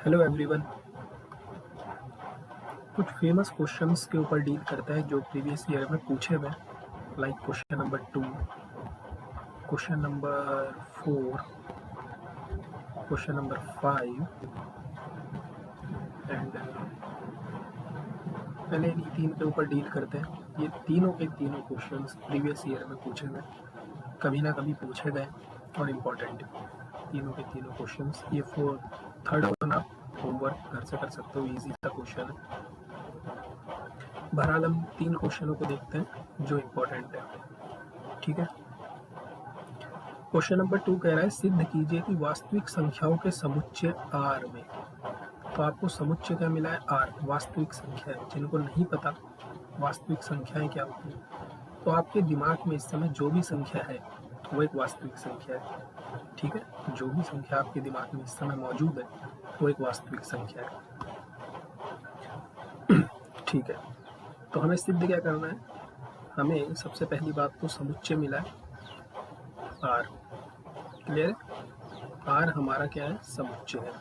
Hello everyone. कुछ famous questions के ऊपर डील करता है जो प्रीवियस ईयर में पूछे हुए, like question number 2, question number 4, question number 5 and पहले इन्हीं तीन के ऊपर डील करते हैं। ये तीनों के तीनों क्वेश्चंस प्रीवियस ईयर में पूछे हुए, कभी ना कभी पूछे गए और इम्पोर्टेंट तीनों के तीनों क्वेश्चंस। ये थर्ड वन आप होमवर्क घर से कर सकते हो, इजी सा क्वेश्चन है। बहरहाल हम तीन क्वेश्चनों को देखते हैं जो इम्पोर्टेंट है, ठीक है। क्वेश्चन नंबर 2 कह रहा है सिद्ध कीजिए कि वास्तविक संख्याओं के समुच्चय आर में, तो आपको समुच्चय क्या मिला है? आर, वास्तविक संख्या है। जिनको नहीं पता वास्तविक संख्याएं क्या होती हैं, तो आपके दिमाग में इस समय जो भी संख्या है वो एक वास्तविक संख्या है, ठीक है। जो भी संख्या आपके दिमाग में इस समय मौजूद है वो एक वास्तविक संख्या है, ठीक है। तो हमें सिद्ध क्या करना है? हमें सबसे पहली बात तो समुच्चय मिला है आर, क्लियर है। आर हमारा क्या है? समुच्चय है।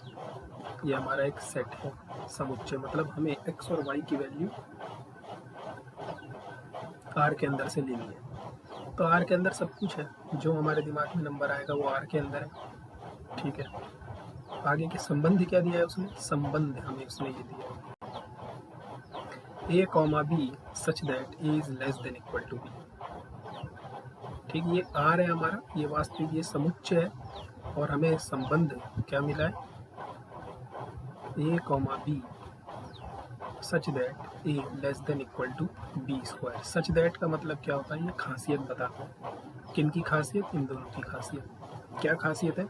ये हमारा एक सेट है समुच्चय, मतलब हमें एक्स और वाई की वैल्यू आर के अंदर से लेनी है। तो आर के अंदर सब कुछ है, जो हमारे दिमाग में नंबर आएगा वो आर के अंदर है, ठीक है। आगे के संबंध क्या दिया है उसने? संबंध हमें उसने ये दिया है a, b such that a is less than equal to b, ठीक। ये आर है हमारा, ये वास्तविक ये समुच्चय है, और हमें संबंध क्या मिला है? a, b such that a less than equal to b square. Such that का मतलब क्या होता है? ये खासियत बताता है। किन की खासियत? इन दोनों की खासियत। क्या खासियत है?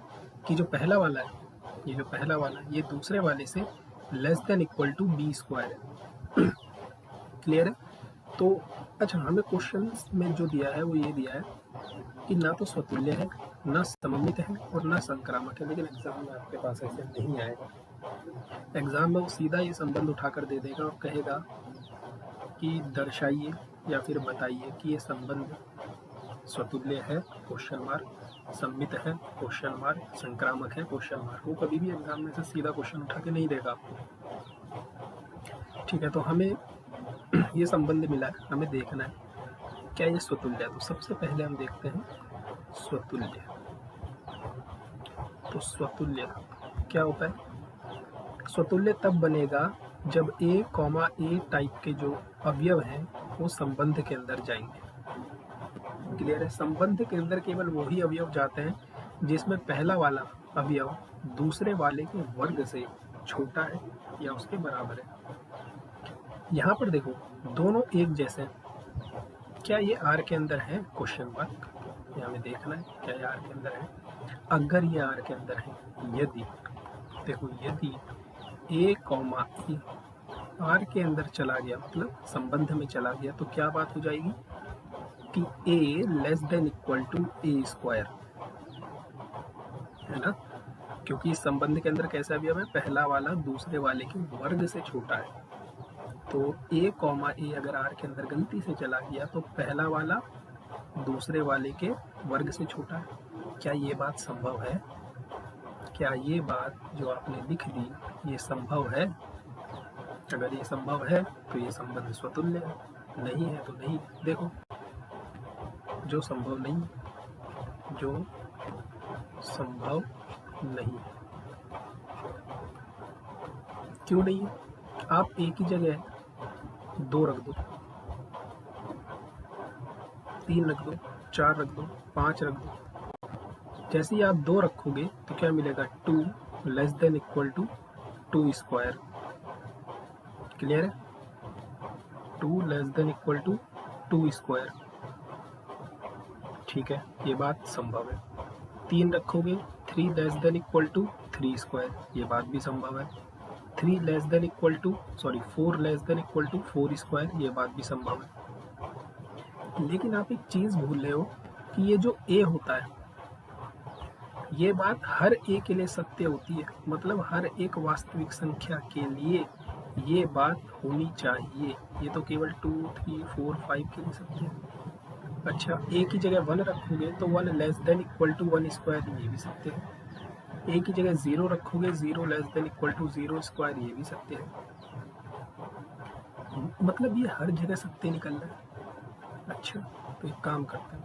कि जो पहला वाला है, ये जो पहला वाला है, ये दूसरे वाले से less than equal to b square है, क्लियर है। तो अच्छा, हमें क्वेश्चन में जो दिया है वो ये दिया है कि ना तो स्वतुल्य है, ना सममित है और ना संक्रामक है। लेकिन एग्जाम में आपके पास ऐसे नहीं आएगा। एग्जाम में वो सीधा ये संबंध उठाकर दे देगा और कहेगा कि दर्शाइए या फिर बताइए कि ये संबंध स्वतुल्य है, क्वेश्चन मार्क, सम्मित है, क्वेश्चन मार्क, संक्रामक है, क्वेश्चन मार्क। वो कभी भी एग्जाम में से सीधा क्वेश्चन उठा के नहीं देगा आपको, ठीक है। तो हमें ये संबंध मिला है, हमें देखना है क्या ये स्वतुल्य है। तो सबसे पहले हम देखते हैं स्वतुल्य। तो स्वतुल्य क्या होता है? स्वतुल्य तब बनेगा जब a, a टाइप के जो अवयव हैं वो संबंध के अंदर जाएंगे, क्लियर है। संबंध के अंदर केवल वही अवयव जाते हैं जिसमें पहला वाला अवयव दूसरे वाले के वर्ग से छोटा है या उसके बराबर है। यहाँ पर देखो दोनों एक जैसे हैं, क्या ये आर के अंदर है? Question mark. ये हमें देखना है क्या ये आर के अंदर है। अगर ये आर के अंदर है, यदि देखो यदि a, e आर के अंदर चला गया, मतलब संबंध में चला गया, तो क्या बात हो जाएगी कि a less than equal to a square, है ना। क्योंकि इस संबंध के अंदर कैसा अवयव है? पहला वाला दूसरे वाले के वर्ग से छोटा है। तो a, a अगर आर के अंदर गलती से चला गया तो पहला वाला दूसरे वाले के वर्ग से छोटा है। क्या ये बात संभव है? क्या ये बात जो आपने लिख दी ये संभव है? अगर ये संभव है तो ये संबंध स्वतुल्य है, नहीं है तो नहीं। देखो जो संभव नहीं, जो संभव नहीं, क्यों नहीं है? आप एक ही जगह 2 रख दो, 3 रख दो, 4 रख दो, 5 रख दो। जैसे ही आप 2 रखोगे तो क्या मिलेगा? 2 less than equal to 2 square, clear है। 2 less than equal to 2 square, ठीक है, ये बात संभव है। 3 रखोगे 3 less than equal to 3 square, ये बात भी संभव है। 3 less than equal to 4 less than equal to 4 square, ये बात भी संभव है। लेकिन आप एक चीज भूल रहे हो कि ये जो a होता है, ये बात हर a के लिए सत्य होती है, मतलब हर एक वास्तविक संख्या के लिए ये बात होनी चाहिए। ये तो केवल 2, 3, 4, 5 के लिए सत्य है। अच्छा, a की जगह 1 रखोगे तो 1 less than equal to 1 square, ये भी सत्य है। ए की जगह 0 रखोगे, 0 less than equal to 0 square, ये भी सत्य है। मतलब ये हर जगह सत्य निकल रहा है। अच्छा, तो एक काम करते हैं,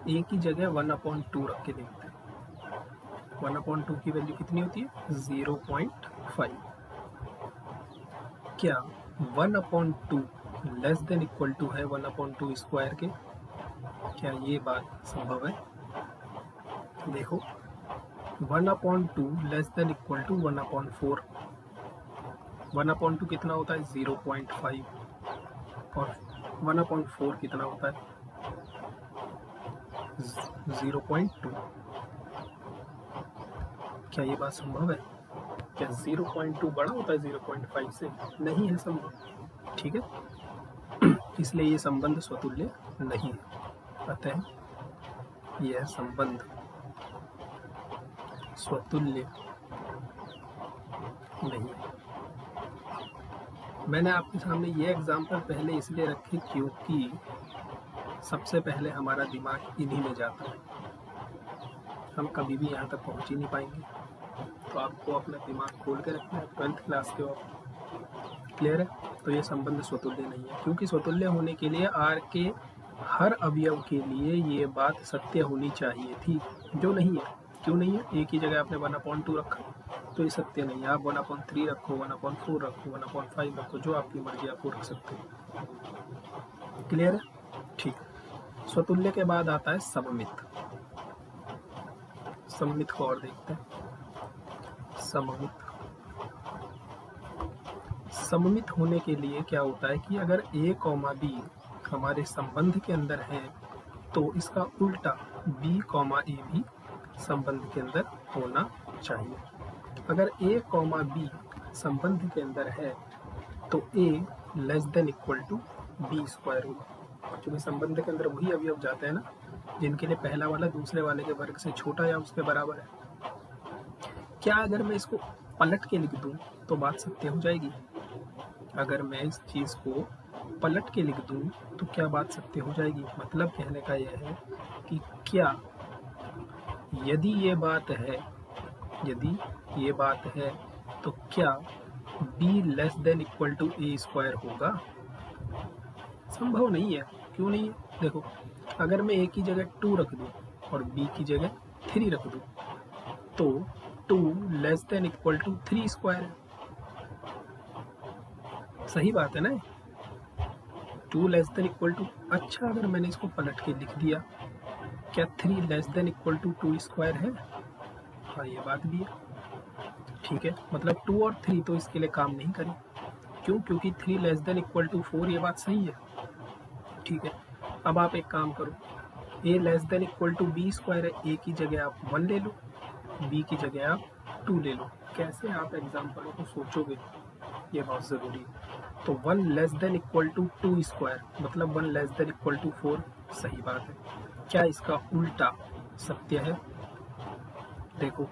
ए की जगह 1/2 रख के देखते हैं। 1/2 की वैल्यू कितनी होती है? 0.5। क्या 1/2 लेस देन इक्वल टू है 1/2 स्क्वायर के? क्या ये बात संभव है? देखो, 1/2 लेस देन इक्वल टू 1/4। 1/2 कितना होता है? 0.5। और 1/4 कितना होता है? 0.2। क्या ये बात संभव है? क्या 0.2 बड़ा होता है 0.5 से? नहीं है संभव। ठीक है, इसलिए ये संबंध स्वतुल्य नहीं है। अतः यह संबंध स्वतुल्य नहीं है। मैंने आपके सामने ये एग्जाम्पल पहले इसलिए रखे क्योंकि सबसे पहले हमारा दिमाग इन्हीं में जाता है। हम कभी भी यहाँ तक पहुँच ही नहीं पाएंगे। तो आपको अपना दिमाग खोल के रखना है, 12th क्लास के वक्त। क्लियर है? तो ये संबंध स्वतुल्य नहीं है, क्योंकि स्वतुल्य होने के लिए आर के हर अवयव के लिए ये बात सत्य होनी चाहिए थी, जो नहीं है। क्यों नहीं है? ए की जगह आपने 1/2 रखा, तो ये सत्य नहीं है। आप 1/3 रखो, 1/4 रखो, 1/5 रखो, जो आपकी मर्जी आप वो रख सकते हो। क्लियर है? ठीक। स्वतुल्य के बाद आता है सममित। सममित को और देखते हैं। सममित होने के लिए क्या होता है कि अगर a, b हमारे संबंध के अंदर है तो इसका उल्टा b, a भी संबंध के अंदर होना चाहिए। अगर a, b संबंध के अंदर है तो a less than equal to b square होगा, क्योंकि संबंध के अंदर वही अवयव जाते हैं ना जिनके लिए पहला वाला दूसरे वाले के वर्ग से छोटा या उसके बराबर है। क्या अगर मैं इसको पलट के लिख दूं तो बात सत्य हो जाएगी? अगर मैं इस चीज को पलट के लिख दूं तो क्या बात सत्य हो जाएगी? मतलब कहने का यह है कि क्या यदि ये बात है तो क्या b less than equal to a square होगा? संभव नहीं है। क्यों नहीं है? देखो, अगर मैं a की जगह 2 रख दूं और b की जगह 3 रख दूं तो 2 less than equal to 3 square है। सही बात है ना? 2 लेस देन इक्वल टू। अच्छा, अगर मैंने इसको पलट के लिख दिया, क्या 3 less than equal to 2 square है? हाँ, ये बात भी है। ठीक है, मतलब 2 और 3 तो इसके लिए काम नहीं करें। क्यों? क्योंकि 3 लेस देन इक्वल टू 4, ये बात सही है। ठीक है, अब आप एक काम करो, a less than equal to b square है, a की जगह आप 1 ले लो, b की जगह आप 2 ले लो। कैसे आप एग्जाम्पलों को सोचोगे, ये बहुत ज़रूरी है। तो 1 less than equal to 2 square मतलब 1 लेस देन इक्वल टू 4, सही बात है। क्या इसका उल्टा सत्य है? देखो,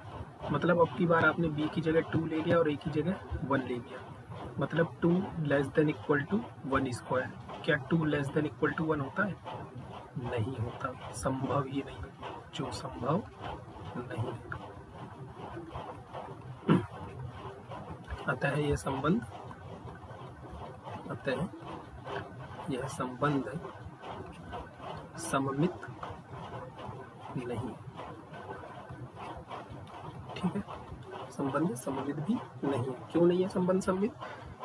मतलब अब की बार आपने b की जगह 2 ले लिया और a की जगह 1 ले लिया, मतलब 2 less than equal to 1 square. क्या 2 लेस देन इक्वल टू 1 होता है? नहीं होता, संभव ही नहीं, जो संभव नहीं है। अतः यह संबंध सममित नहीं। ठीक है, संबंध सममित भी नहीं। क्यों नहीं है संबंध सममित?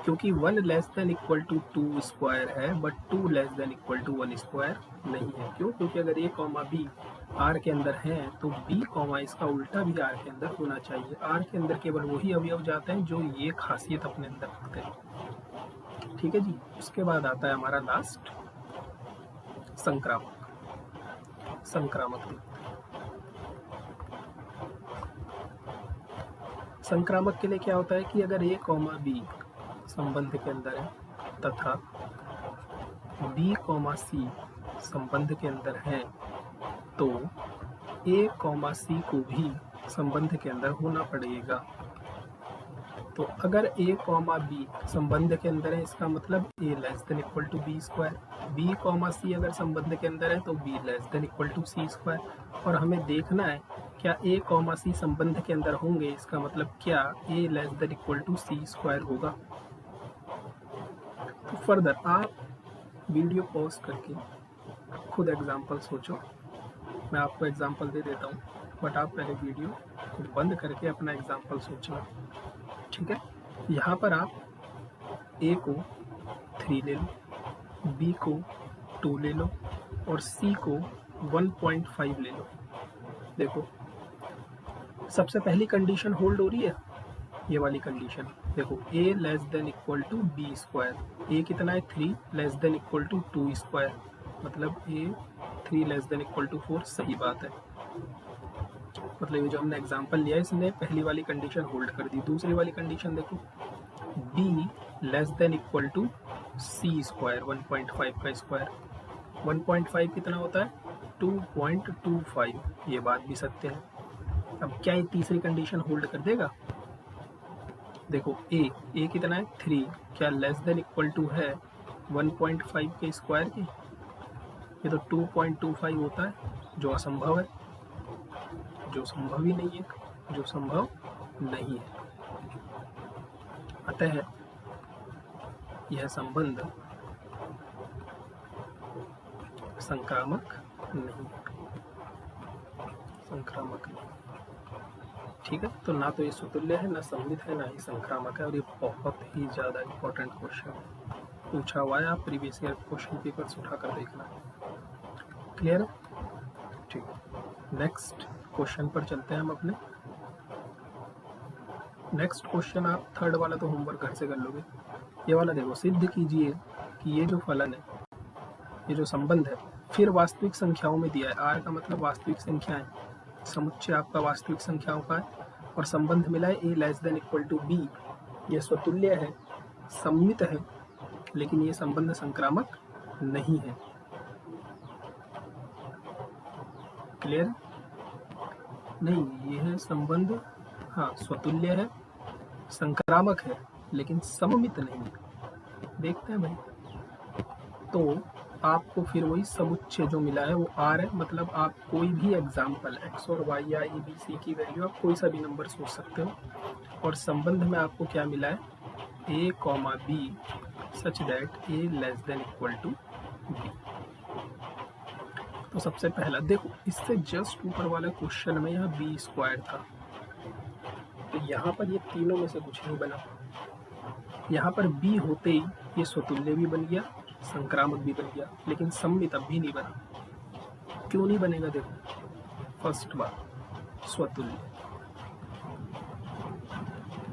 क्योंकि 1 less than equal to 2 square है but 2 less than equal to 1 square नहीं है। क्यों? क्योंकि अगर a, b आर के अंदर है तो b, इसका उल्टा भी आर के अंदर होना चाहिए। आर के अंदर केवल वही अवयव जाते हैं जो ये खासियत अपने अंदर रखते हैं। ठीक है जी। उसके बाद आता है हमारा लास्ट संक्रामक। संक्रामक के लिए क्या होता है कि अगर a, b संबंध के अंदर है तथा b, c संबंध के अंदर है तो a, c को भी संबंध के अंदर होना पड़ेगा। तो अगर a, b संबंध के अंदर है, इसका मतलब a less than equal to b square. b, c अगर संबंध के अंदर है तो b less than equal to c square. और हमें देखना है क्या a कॉमा सी संबंध के अंदर होंगे, इसका मतलब क्या a less than equal to c square होगा। तो फर्दर आप वीडियो पॉज करके खुद एग्जाम्पल सोचो, मैं आपको एग्जाम्पल दे देता हूँ, बट आप पहले वीडियो खुद बंद करके अपना एग्जाम्पल सोचना, ठीक है। यहाँ पर आप a को 3 ले लो, b को 2 ले लो और c को 1.5 ले लो। देखो सबसे पहली कंडीशन होल्ड हो रही है, ये वाली कंडीशन। देखो a less than equal to b square, a कितना है 3 less than equal to 2 square, मतलब a 3 less than equal to 4, सही बात है। मतलब ये जो हमने एग्जांपल लिया इसने पहली वाली कंडीशन होल्ड कर दी। दूसरी वाली कंडीशन देखो b less than equal to c square, 1.5 का स्क्वायर, 1.5 कितना होता है 2.25, ये बात भी सत्य है। अब क्या ये तीसरी कंडीशन होल्ड कर देगा। देखो a कितना है 3, क्या लेस देन इक्वल टू है 1.5 के स्क्वायर की, ये तो 2.25 होता है, जो असंभव है, जो संभव ही नहीं है, जो संभव नहीं है। अतः यह संबंध संक्रामक नहीं, संक्रामक नहीं, ठीक है। तो ना तो ये सुतुल्य है, ना सममित है, ना ही संक्रामक है, और ये बहुत ही ज़्यादा इम्पोर्टेंट क्वेश्चन पूछा हुआ है, आप प्रीवियस ईयर क्वेश्चन पेपर्स उठा कर देखना। क्लियर है, ठीक है। नेक्स्ट क्वेश्चन पर चलते हैं हम अपने। नेक्स्ट क्वेश्चन आप थर्ड वाला तो होमवर्क घर से कर लोगे। ये वाला देखो, सिद्ध कीजिए कि ये जो फलन है, ये जो संबंध है, फिर वास्तविक संख्याओं में दिया है। आर का मतलब वास्तविक संख्याएं, समुच्चय आपका वास्तविक संख्याओं का है, और संबंध मिला है A less than equal to B. ये स्वतुल्य है, सम्मित है, लेकिन ये संबंध संक्रामक नहीं है। क्लियर? नहीं, यह संबंध हाँ स्वतुल्य है, संक्रामक है, लेकिन सममित नहीं है। देखते हैं भाई, तो आपको फिर वही समुच्चय जो मिला है वो आर है। मतलब आप कोई भी एग्जाम्पल एक्स और वाई या ए बी सी की वैल्यू आप कोई सा भी नंबर सोच सकते हो, और संबंध में आपको क्या मिला है A comma B such that A less than equal to B. तो सबसे पहला देखो, इससे जस्ट ऊपर वाला क्वेश्चन में यहाँ बी स्क्वायर था, तो यहाँ पर ये तीनों में से कुछ नहीं बना। यहाँ पर बी होते ही ये स्वतुल्य भी बन गया, संक्रामक भी बन गया, लेकिन सम्मित अब भी नहीं बना। क्यों नहीं बनेगा? देखो फर्स्ट बात, स्वतुल्य।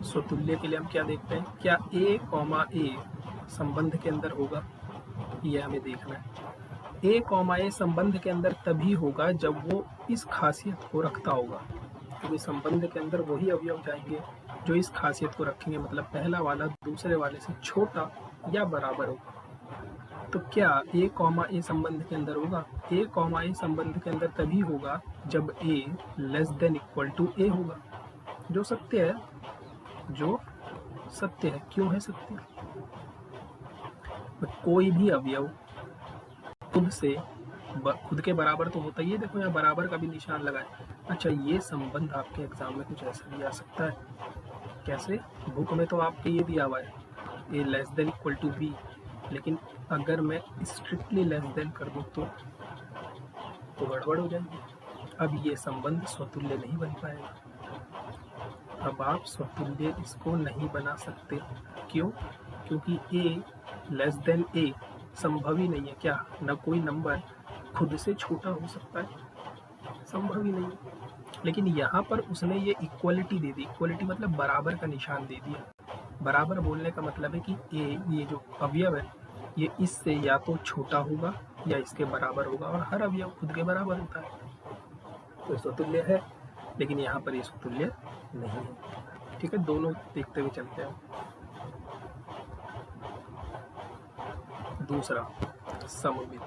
स्वतुल्य के लिए हम क्या देखते हैं, क्या ए कॉमा ए संबंध के अंदर होगा, यह हमें देखना है। ए कॉमा ए संबंध के अंदर तभी होगा जब वो इस खासियत को रखता होगा, क्योंकि संबंध के अंदर वही अवयव जाएंगे जो इस खासियत को रखेंगे, मतलब पहला वाला दूसरे वाले से छोटा या बराबर होगा। तो क्या ए कॉमा ए संबंध के अंदर होगा? ए कॉमा ए संबंध के अंदर तभी होगा जब ए लेस देन इक्वल टू ए होगा, जो सत्य है, जो सत्य है। क्यों है सत्य? कोई भी अवयव खुद के बराबर तो होता ही है। देखो यहाँ बराबर का भी निशान लगाए। अच्छा, ये संबंध आपके एग्जाम में कुछ ऐसा भी आ सकता है। कैसे? बुक में तो आपके ये दिया हुआ है A less than equal to B, लेकिन अगर मैं स्ट्रिक्टली लेस देन कर दूँ तो गड़बड़ हो जाएगी। अब ये संबंध स्वतुल्य नहीं बन पाएगा। अब आप स्वतुल्य इसको नहीं बना सकते। क्यों? क्योंकि ए लेस देन ए संभव ही नहीं है। क्या? न कोई नंबर खुद से छोटा हो सकता है, संभव ही नहीं है। लेकिन यहाँ पर उसने ये इक्वलिटी दे दी। इक्वलिटी मतलब बराबर का निशान दे दिया। बराबर बोलने का मतलब है कि ए, ये जो अवयव है, ये इससे या तो छोटा होगा या इसके बराबर होगा, और हर अवयव खुद के बराबर होता है, तो स्वतुल्य है। लेकिन यहाँ पर ये स्वतुल्य नहीं है। ठीक है, दोनों देखते हुए चलते हैं। दूसरा, सममित।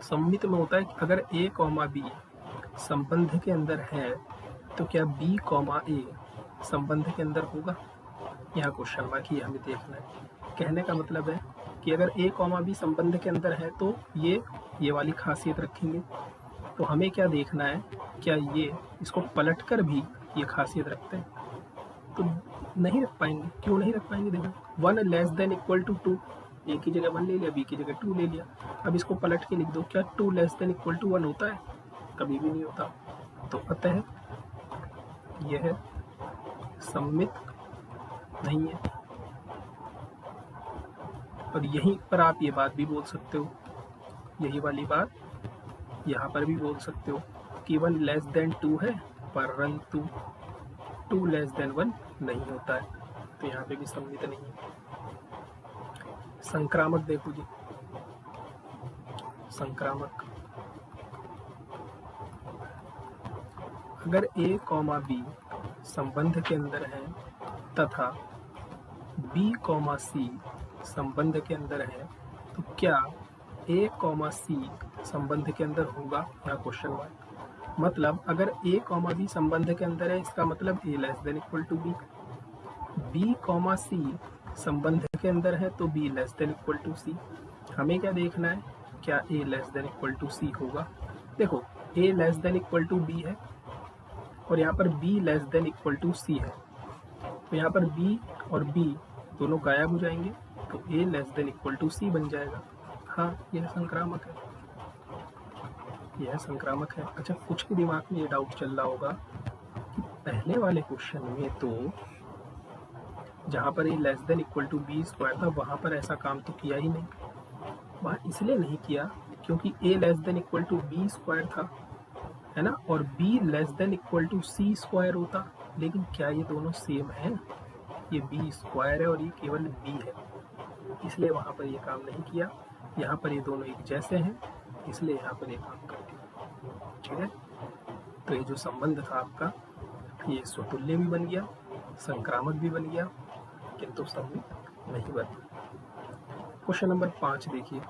सममित में होता है कि अगर ए कॉमा बी संबंध के अंदर है तो क्या बी कॉमा ए संबंध के अंदर होगा? यहाँ क्वेश्चन मार्क ही हमें देखना है। कहने का मतलब है कि अगर a कॉमा b संबंध के अंदर है तो ये वाली खासियत रखेंगे। तो हमें क्या देखना है, क्या ये इसको पलट कर भी ये खासियत रखते हैं? तो नहीं रख पाएंगे। क्यों नहीं रख पाएंगे? देखो 1 less than equal to 2, a की जगह 1 ले लिया, b की जगह 2 ले लिया। अब इसको पलट के लिख दो, क्या 2 लेस देन इक्वल टू 1 होता है? कभी भी नहीं होता। तो अतः यह सममित नहीं है। और यहीं पर आप ये बात भी बोल सकते हो, यही वाली बात यहाँ पर भी बोल सकते हो कि 1 लेस देन 2 है, परंतु 2 लेस देन 1 नहीं होता है। तो यहाँ पे भी सममित नहीं है। संक्रामक देखो जी, संक्रामक अगर a कॉमा b संबंध के अंदर है तथा b कॉमा c संबंध के अंदर है, तो क्या a कॉमा c संबंध के अंदर होगा? या क्वेश्चन मार्क। मतलब अगर a कॉमा b संबंध के अंदर है, इसका मतलब a less than equal to b। b comma c संबंध के अंदर है तो b less than equal to c। हमें क्या देखना है, क्या a less than equal to c होगा? देखो a less than equal to b है और यहाँ पर b less than equal to c है, तो यहाँ पर b और b दोनों गायब हो जाएंगे, तो a less than equal to c बन जाएगा। हाँ, यह संक्रामक है, यह संक्रामक है। अच्छा, कुछ के दिमाग में ये डाउट चल रहा होगा कि पहले वाले क्वेश्चन में तो जहाँ पर a less than equal to b square था, वहाँ पर ऐसा काम तो किया ही नहीं। वहाँ इसलिए नहीं किया क्योंकि a less than equal to b square था, है ना, और b less than equal to c square होता। लेकिन क्या ये दोनों सेम है? ये b स्क्वायर है और ये केवल b है, इसलिए वहाँ पर ये काम नहीं किया। यहाँ पर ये दोनों एक जैसे हैं, इसलिए यहाँ पर ये काम कर दिया। ठीक है, तो ये जो संबंध था आपका, ये स्वतुल्य भी बन गया, संक्रामक भी बन गया, किंतु सममित नहीं बना। क्वेश्चन नंबर 5 देखिए,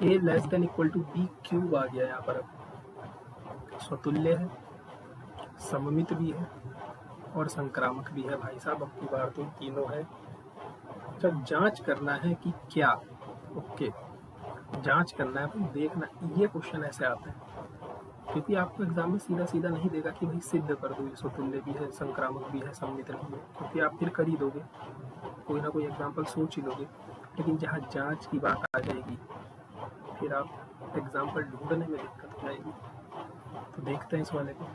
a less than equal to b cube आ गया। यहाँ पर अब स्वतुल्य है, सममित भी है और संक्रामक भी है। भाई साहब, अब की बार तो तीनों है। जब जांच करना है कि क्या, ओके, जांच करना है, भाई देखना, ये क्वेश्चन ऐसे आते हैं क्योंकि आपको एग्जाम में सीधा सीधा नहीं देगा कि भाई सिद्ध कर दो ये स्वतुल्य भी है, संक्रामक भी है, सममित भी है, क्योंकि आप फिर कर ही दोगे, कोई ना कोई एग्जाम्पल सोच ही लोगे। लेकिन जहाँ जांच की बात आ जाएगी फिर आप एग्जाम्पल ढूंढने में दिक्कत हो जाएगी। तो देखते हैं इस वाले को,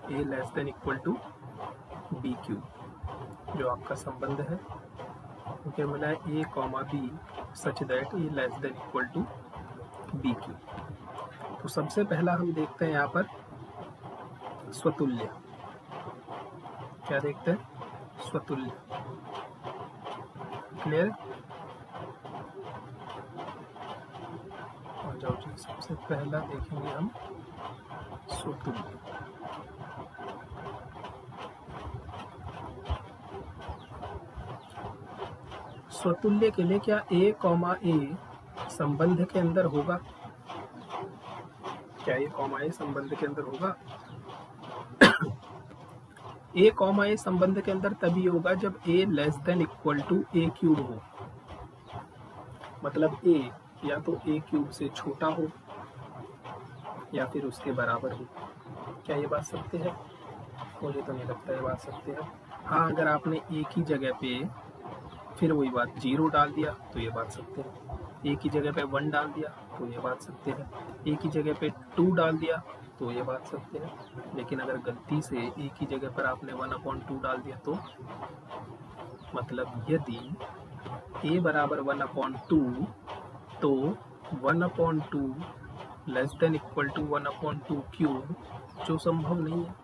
a less than equal to b cube जो आपका संबंध है, तो क्या मिला है, a comma b such that a less than equal to b cube. तो सबसे पहला हम देखते हैं यहाँ पर स्वतुल्य। क्या देखते हैं? स्वतुल्य। क्लियर? और जाओ जी, सबसे पहला देखेंगे हम स्वतुल्य। स्वतुल्य के लिए क्या a कॉमा a संबंध के अंदर होगा? क्या a कॉमा a संबंध के अंदर होगा? a कॉमा a संबंध के अंदर तभी होगा जब a less than equal to a cube हो। मतलब a या तो a क्यूब से छोटा हो या फिर उसके बराबर हो। क्या ये बात सत्य है? मुझे तो नहीं लगता ये बात सत्य है। हाँ, अगर आपने एक ही जगह पे फिर वही बात 0 डाल दिया तो ये बात सत्य है, एक ही जगह पे 1 डाल दिया तो ये बात सत्य है, एक ही जगह पे 2 डाल दिया तो ये बात सत्य है। लेकिन अगर गलती से एक ही जगह पर आपने 1/2 डाल दिया तो मतलब यदि a बराबर 1/2 तो 1/2 less than equal to 1/2 cube, जो संभव नहीं है,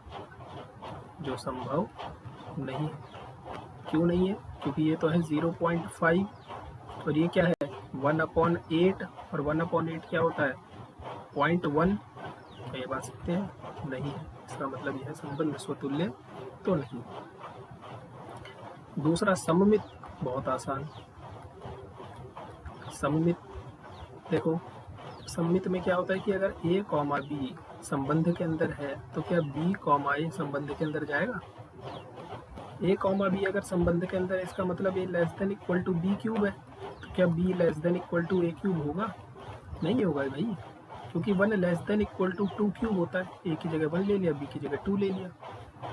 जो संभव नहीं है। क्यों नहीं है? क्योंकि ये तो है 0.5 और ये क्या है 1/8 और 1/8 क्या होता है 0.1। क्या ये बात सकते हैं? नहीं है। इसका मतलब यह संबंध स्वतुल्य तो नहीं। दूसरा सममित, बहुत आसान। सममित देखो, सममित में क्या होता है कि अगर a कॉमा b संबंध के अंदर है तो क्या b कॉमा a संबंध के अंदर जाएगा? ए कॉमा बी अगर संबंध के अंदर है, इसका मतलब A less than equal to B cube है। तो क्या B less than equal to A cube होगा? नहीं होगा भाई, क्योंकि 1 less than equal to 2 cube होता है। ए की जगह 1 ले लिया, बी की जगह 2 ले लिया,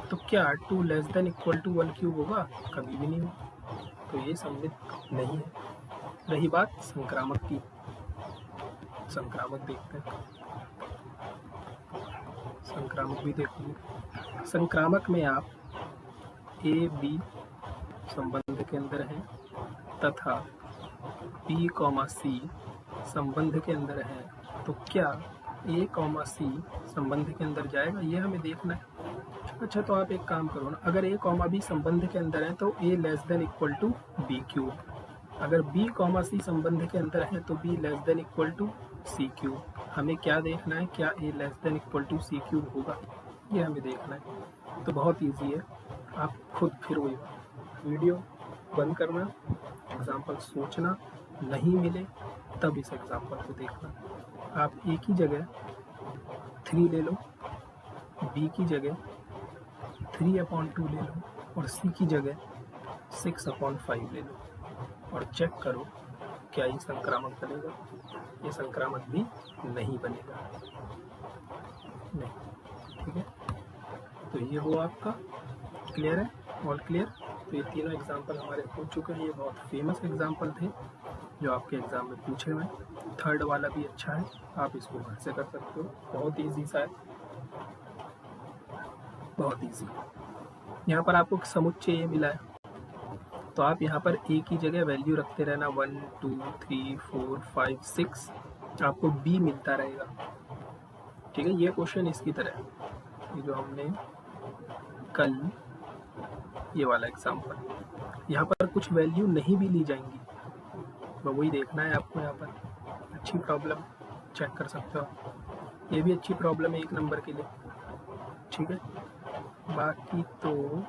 तो क्या 2 less than equal to 1 cube होगा? कभी भी नहीं होगा, तो ये सममित नहीं है। रही बात संक्रामक की, संक्रामक देखते हैं, संक्रामक भी देखोगे। संक्रामक में आप ए बी संबंध के अंदर है तथा बी कॉमा सी संबंध के अंदर है, तो क्या ए कॉमा सी संबंध के अंदर जाएगा, ये हमें देखना है। अच्छा, तो आप एक काम करो ना, अगर ए कॉमा बी संबंध के अंदर है तो A less than equal to B cube, अगर बी कॉमा सी संबंध के अंदर है तो B less than equal to C cube. हमें क्या देखना है, क्या A less than equal to C cube होगा, ये हमें देखना है। तो बहुत ईजी है, आप खुद फिर वही वीडियो बंद करना, एग्जाम्पल सोचना, नहीं मिले तब इस एग्जाम्पल को देखना। आप ए की जगह 3 ले लो, बी की जगह 3/2 ले लो और सी की जगह 6/5 ले लो और चेक करो क्या ये संक्रामक बनेगा। ये संक्रामक भी नहीं बनेगा, नहीं, ठीक है। तो ये वो आपका क्लियर है, ऑल क्लियर। तो ये तीनों एग्जाम्पल हमारे हो चुके हैं, ये बहुत फेमस एग्जाम्पल थे जो आपके एग्जाम में पूछे हुए हैं। थर्ड वाला भी अच्छा है, आप इसको घर से कर सकते हो, बहुत ईजी सा है, बहुत ईजी। यहाँ पर आपको समुच्चय ये मिला है, तो आप यहाँ पर ए की जगह वैल्यू रखते रहना, 1 2 3 4 5 6, आपको बी मिलता रहेगा, ठीक है। ये क्वेश्चन इसकी तरह है, ये जो हमने कल ये वाला एग्जाम्पल, यहाँ पर कुछ वैल्यू नहीं भी ली जाएंगी, तो वही देखना है आपको। यहाँ पर अच्छी प्रॉब्लम चेक कर सकते हो, ये भी अच्छी प्रॉब्लम है 1 नंबर के लिए, ठीक है। बाकी तो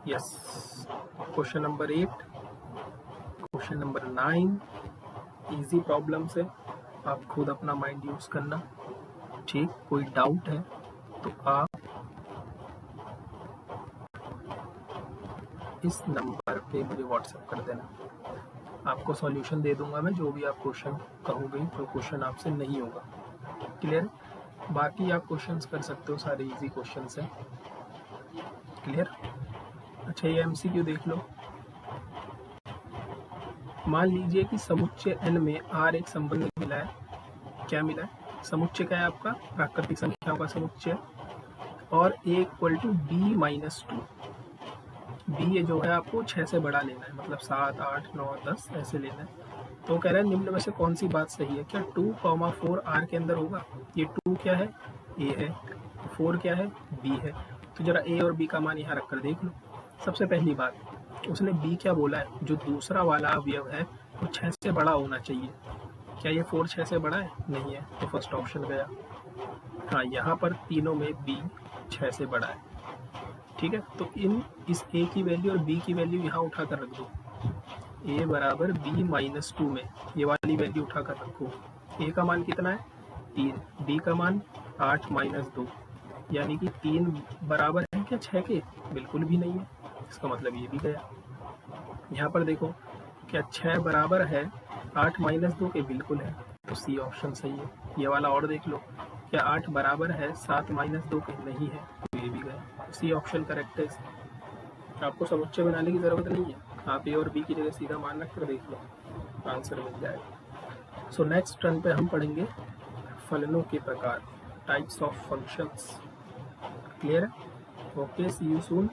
yes, question number 8, question number 9 easy problems है, आप खुद अपना माइंड यूज करना, ठीक। कोई डाउट है तो आप इस नंबर पे मुझे व्हाट्सएप कर देना, आपको सॉल्यूशन दे दूंगा मैं, जो भी आप क्वेश्चन कहोगे, तो क्वेश्चन आपसे नहीं होगा, क्लियर। बाकी आप क्वेश्चंस कर सकते हो, सारे इजी क्वेश्चंस हैं, क्लियर। अच्छा, ये एमसीक्यू देख लो। मान लीजिए कि समुच्चय n में r एक संबंध मिला है, क्या मिला है, समुच्चय क्या है आपका, प्राकृतिक संख्याओं का समुच्चय, और a equal to b minus 2, b ये जो है आपको 6 से बड़ा लेना है, मतलब 7 8 9 10 ऐसे लेना है। तो कह रहा है निम्न में से कौन सी बात सही है, क्या 2,4 r के अंदर होगा। ये 2 क्या है, a है, 4 क्या है, b है। तो जरा a और b का मान यहाँ रखकर देख लो। सबसे पहली बात, उसने b क्या बोला है, जो दूसरा वाला अवयव है वो 6 से बड़ा होना चाहिए। क्या ये 4 6 से बड़ा है, नहीं है, तो फर्स्ट ऑप्शन गया। हाँ, यहाँ पर तीनों में b 6 से बड़ा है, ठीक है। तो इस a की वैल्यू और b की वैल्यू यहाँ उठा कर रख दो, a बराबर b माइनस 2 में ये वाली वैल्यू उठा कर रखो। a का मान कितना है, 3, b का मान 8 माइनस 2, यानी कि 3 बराबर है क्या 6 के, बिल्कुल भी नहीं है, इसका मतलब ये भी गया। यहाँ पर देखो, क्या 6 बराबर है 8 माइनस 2 के, बिल्कुल है, तो सी ऑप्शन सही है। ये वाला और देख लो, क्या 8 बराबर है 7 माइनस 2 के, नहीं है, तो ये भी गया, सी ऑप्शन करेक्ट है। आपको समुच्चय बनाने की ज़रूरत नहीं है, आप ए और बी की जगह सीधा मान रख कर देख लो, आंसर मिल जाएगा। सो नेक्स्ट टर्न पे हम पढ़ेंगे फलनों के प्रकार, टाइप्स ऑफ फंक्शंस, क्लियर है। Okay, see you soon.